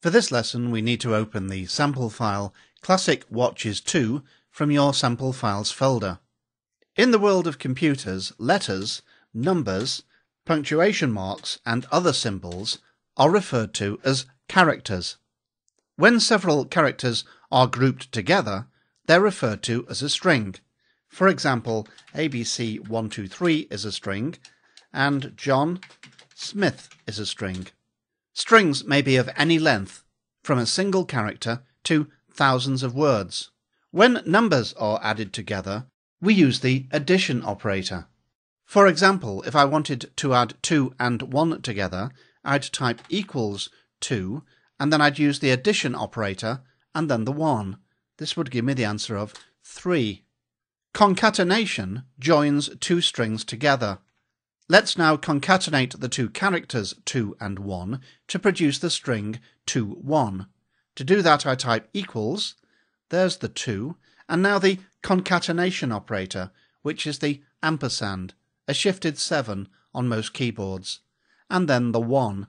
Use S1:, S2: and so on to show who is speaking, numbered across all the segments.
S1: For this lesson we need to open the sample file Classic Watches 2 from your sample files folder. In the world of computers, letters, numbers, punctuation marks and other symbols are referred to as characters. When several characters are grouped together, they're referred to as a string. For example, ABC123 is a string and John Smith is a string. Strings may be of any length, from a single character to thousands of words. When numbers are added together, we use the addition operator. For example, if I wanted to add 2 and 1 together, I'd type equals 2, and then I'd use the addition operator, and then the 1. This would give me the answer of 3. Concatenation joins two strings together. Let's now concatenate the two characters 2 and 1 to produce the string 2, 1. To do that I type equals, there's the 2, and now the concatenation operator, which is the ampersand, a shifted 7 on most keyboards, and then the 1,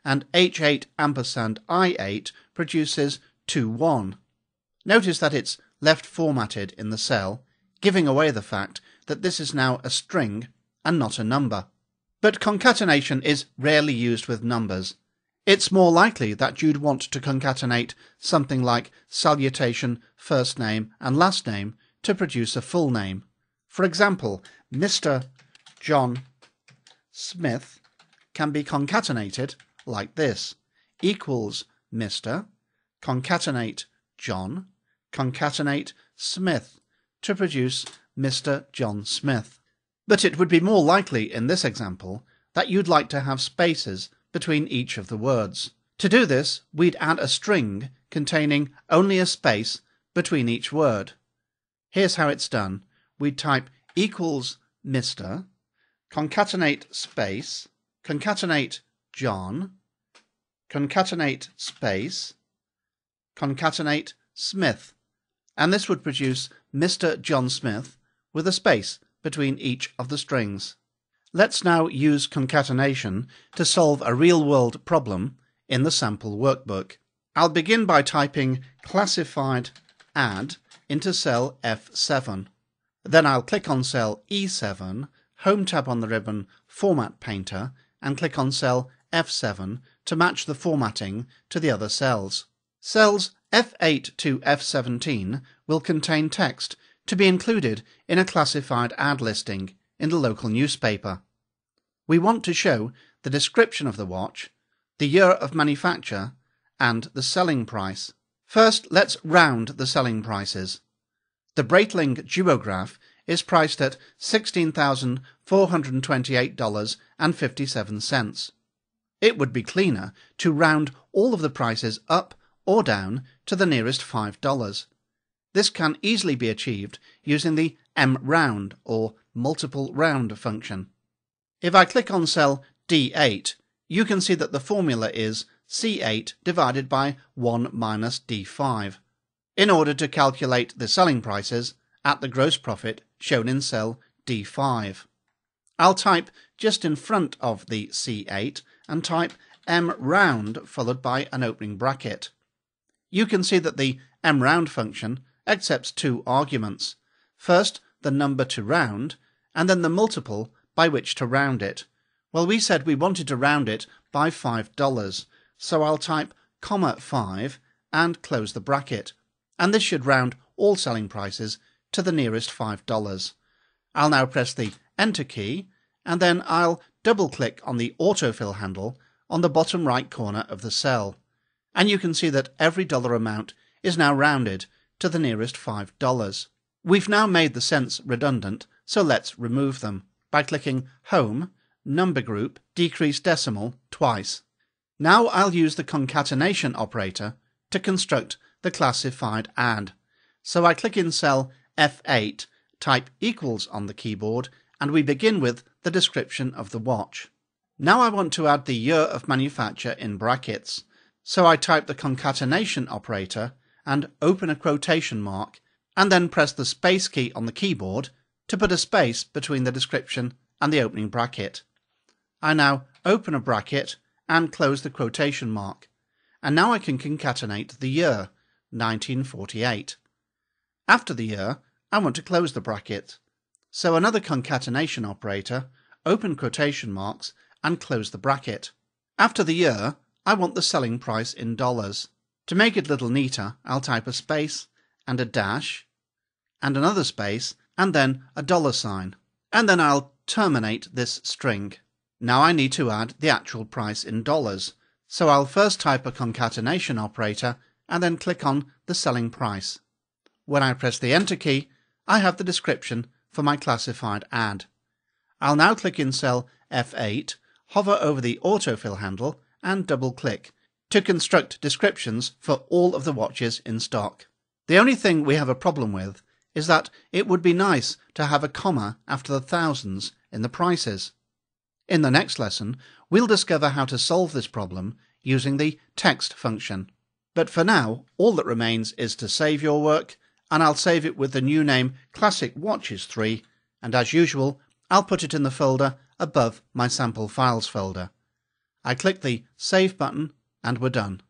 S1: and H8 ampersand I8 produces 2, 1. Notice that it's left formatted in the cell, giving away the fact that this is now a string and not a number. But concatenation is rarely used with numbers. It's more likely that you'd want to concatenate something like salutation, first name and last name to produce a full name. For example, Mr. John Smith can be concatenated like this. Equals Mr. concatenate John concatenate Smith to produce Mr. John Smith. But it would be more likely in this example that you'd like to have spaces between each of the words. To do this, we'd add a string containing only a space between each word. Here's how it's done. We'd type equals Mr, concatenate space, concatenate John, concatenate space, concatenate Smith, and this would produce Mr. John Smith with a space between each of the strings. Let's now use concatenation to solve a real-world problem in the sample workbook. I'll begin by typing classified add into cell F7. Then I'll click on cell E7, Home tab on the ribbon Format Painter, and click on cell F7 to match the formatting to the other cells. Cells F8 to F17 will contain text to be included in a classified ad listing in the local newspaper. We want to show the description of the watch, the year of manufacture, and the selling price. First, let's round the selling prices. The Breitling Duograph is priced at $16,428.57. It would be cleaner to round all of the prices up or down to the nearest $5. This can easily be achieved using the mround or multiple round function. If I click on cell D8, you can see that the formula is C8 divided by 1 minus D5, in order to calculate the selling prices at the gross profit shown in cell D5. I'll type just in front of the C8 and type mround followed by an opening bracket. You can see that the mround function accepts two arguments. First, the number to round, and then the multiple by which to round it. Well, we said we wanted to round it by $5, so I'll type $5 and close the bracket, and this should round all selling prices to the nearest $5. I'll now press the Enter key, and then I'll double-click on the autofill handle on the bottom right corner of the cell, and you can see that every dollar amount is now rounded to the nearest $5. We've now made the cents redundant, so let's remove them by clicking Home, Number Group, Decrease Decimal twice. Now I'll use the concatenation operator to construct the classified add. So I click in cell F8, type equals on the keyboard, and we begin with the description of the watch. Now I want to add the year of manufacture in brackets, so I type the concatenation operator and open a quotation mark, and then press the space key on the keyboard to put a space between the description and the opening bracket. I now open a bracket and close the quotation mark, and now I can concatenate the year, 1948. After the year, I want to close the bracket. So another concatenation operator, open quotation marks, and close the bracket. After the year, I want the selling price in dollars. To make it a little neater, I'll type a space and a dash and another space and then a $sign. And then I'll terminate this string. Now I need to add the actual price in dollars. So I'll first type a concatenation operator and then click on the selling price. When I press the Enter key, I have the description for my classified ad. I'll now click in cell F8, hover over the autofill handle and double-click to construct descriptions for all of the watches in stock. The only thing we have a problem with is that it would be nice to have a comma after the thousands in the prices. In the next lesson, we'll discover how to solve this problem using the text function. But for now, all that remains is to save your work, and I'll save it with the new name Classic Watches 3, and as usual, I'll put it in the folder above my sample files folder. I click the Save button and we're done.